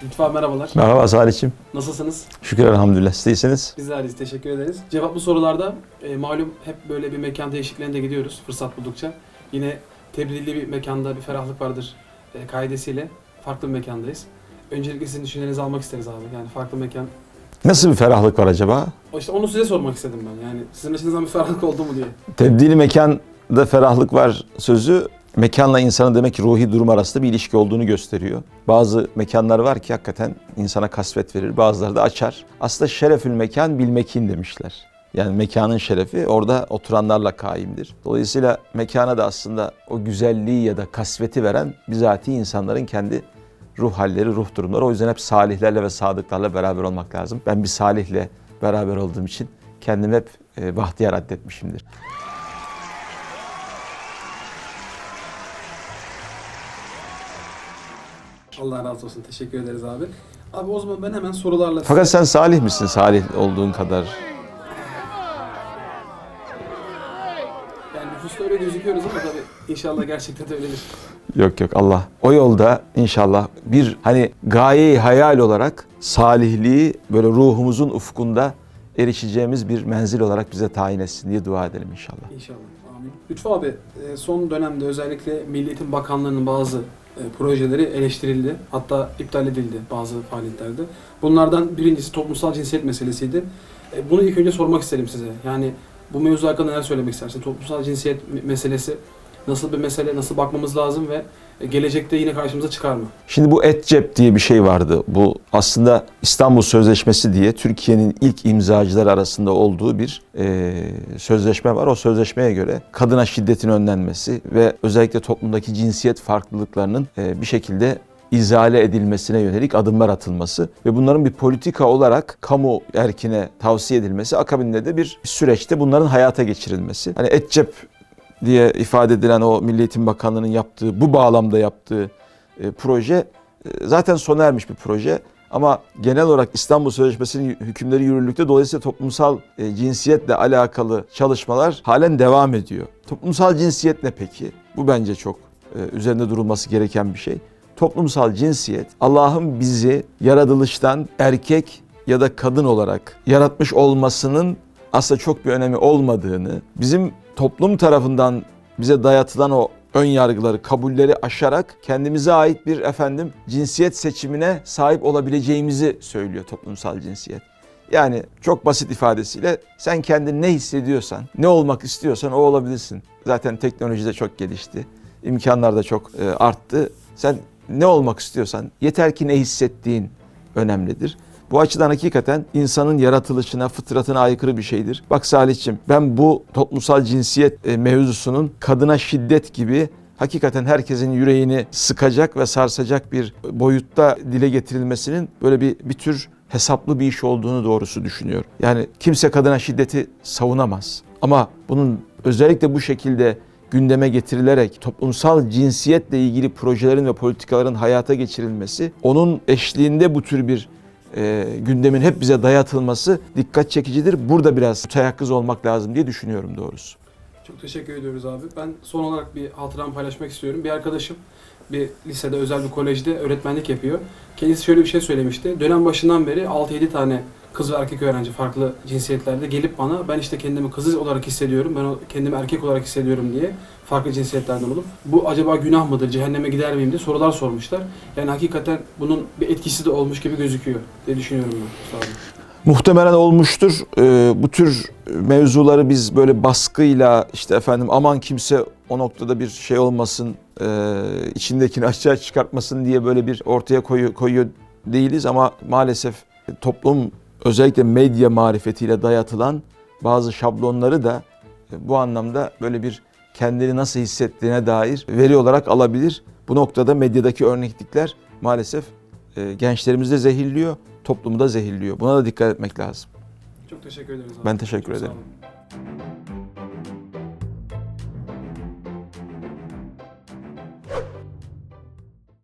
Lütfü abi merhabalar. Merhaba Salih'ciğim. Nasılsınız? Şükür elhamdülillah. Siz iyisiniz. Biz de iyiyiz, teşekkür ederiz. Cevaplı sorularda malum hep böyle bir mekan değişikliğine gidiyoruz fırsat buldukça. Yine tebdilli bir mekanda bir ferahlık vardır kaidesiyle farklı bir mekandayız. Öncelikle sizin düşüncelerinizi almak isteriz abi. Yani farklı mekan. Nasıl bir ferahlık var acaba? İşte onu size sormak istedim ben. Yani sizin açınızdan bir ferahlık oldu mu diye. Tebdili mekanda ferahlık var sözü mekanla insanın demek ki ruhi durum arasında bir ilişki olduğunu gösteriyor. Bazı mekanlar var ki hakikaten insana kasvet verir, bazıları da açar. Aslında şerefül mekan bilmekin demişler. Yani mekanın şerefi orada oturanlarla kaimdir. Dolayısıyla mekana da aslında o güzelliği ya da kasveti veren bizatihi insanların kendi ruh halleri, ruh durumları. O yüzden hep salihlerle ve sadıklarla beraber olmak lazım. Ben bir salihle beraber olduğum için kendimi hep bahtiyar addetmişimdir. Allah razı olsun. Teşekkür ederiz abi. Abi o zaman ben hemen sorularla... Fakat sen salih misin? Salih olduğun kadar. Yani nüfusta öyle gözüküyoruz ama tabii inşallah gerçekten de öyledir. Yok yok Allah. O yolda inşallah bir hani gaye-i hayal olarak salihliği böyle ruhumuzun ufkunda erişeceğimiz bir menzil olarak bize tayin etsin diye dua edelim inşallah. İnşallah. Amin. Lütfü abi son dönemde özellikle Milli Eğitim Bakanlığı'nın bazı projeleri eleştirildi. Hatta iptal edildi bazı faaliyetlerde. Bunlardan birincisi toplumsal cinsiyet meselesiydi. Bunu ilk önce sormak isterim size. Yani bu mevzu hakkında neler söylemek istersin? Toplumsal cinsiyet meselesi nasıl bir mesele, nasıl bakmamız lazım ve gelecekte yine karşımıza çıkar mı? Şimdi bu EDCEP diye bir şey vardı. Bu aslında İstanbul Sözleşmesi diye Türkiye'nin ilk imzacıları arasında olduğu bir sözleşme var. O sözleşmeye göre kadına şiddetin önlenmesi ve özellikle toplumdaki cinsiyet farklılıklarının bir şekilde izale edilmesine yönelik adımlar atılması ve bunların bir politika olarak kamu erkine tavsiye edilmesi, akabinde de bir süreçte bunların hayata geçirilmesi. Hani EDCEP diye ifade edilen o Milli Eğitim Bakanlığı'nın yaptığı, bu bağlamda yaptığı proje zaten sona ermiş bir proje. Ama genel olarak İstanbul Sözleşmesi'nin hükümleri yürürlükte, dolayısıyla toplumsal cinsiyetle alakalı çalışmalar halen devam ediyor. Toplumsal cinsiyet ne peki? Bu bence çok üzerinde durulması gereken bir şey. Toplumsal cinsiyet, Allah'ın bizi yaratılıştan erkek ya da kadın olarak yaratmış olmasının aslında çok bir önemi olmadığını, bizim toplum tarafından bize dayatılan o ön yargıları, kabulleri aşarak kendimize ait bir cinsiyet seçimine sahip olabileceğimizi söylüyor toplumsal cinsiyet. Yani çok basit ifadesiyle sen kendini ne hissediyorsan, ne olmak istiyorsan o olabilirsin. Zaten teknoloji de çok gelişti, imkanlar da çok arttı. Sen ne olmak istiyorsan, yeter ki ne hissettiğin önemlidir. Bu açıdan hakikaten insanın yaratılışına, fıtratına aykırı bir şeydir. Bak Salih'ciğim, ben bu toplumsal cinsiyet mevzusunun kadına şiddet gibi hakikaten herkesin yüreğini sıkacak ve sarsacak bir boyutta dile getirilmesinin böyle bir tür hesaplı bir iş olduğunu doğrusu düşünüyorum. Yani kimse kadına şiddeti savunamaz. Ama bunun özellikle bu şekilde gündeme getirilerek toplumsal cinsiyetle ilgili projelerin ve politikaların hayata geçirilmesi, onun eşliğinde bu tür bir gündemin hep bize dayatılması dikkat çekicidir. Burada biraz müteyakkız olmak lazım diye düşünüyorum doğrusu. Çok teşekkür ediyoruz abi. Ben son olarak bir hatıramı paylaşmak istiyorum. Bir arkadaşım bir lisede, özel bir kolejde öğretmenlik yapıyor. Kendisi şöyle bir şey söylemişti. Dönem başından beri 6-7 tane kız ve erkek öğrenci farklı cinsiyetlerde gelip bana ben işte kendimi kız olarak hissediyorum, ben kendimi erkek olarak hissediyorum diye farklı cinsiyetlerden olup bu acaba günah mıdır, cehenneme gider miyim diye sorular sormuşlar. Yani hakikaten bunun bir etkisi de olmuş gibi gözüküyor diye düşünüyorum ben. Sağ olun. Muhtemelen olmuştur. Bu tür mevzuları biz böyle baskıyla aman kimse o noktada bir şey olmasın, içindekini açığa çıkartmasın diye böyle bir ortaya koyuyor değiliz ama maalesef toplum özellikle medya marifetiyle dayatılan bazı şablonları da bu anlamda böyle bir kendini nasıl hissettiğine dair veri olarak alabilir. Bu noktada medyadaki örneklikler maalesef gençlerimizi de zehirliyor, toplumu da zehirliyor. Buna da dikkat etmek lazım. Çok teşekkür ederiz abi. Ben teşekkür Çok sağ ederim. olun.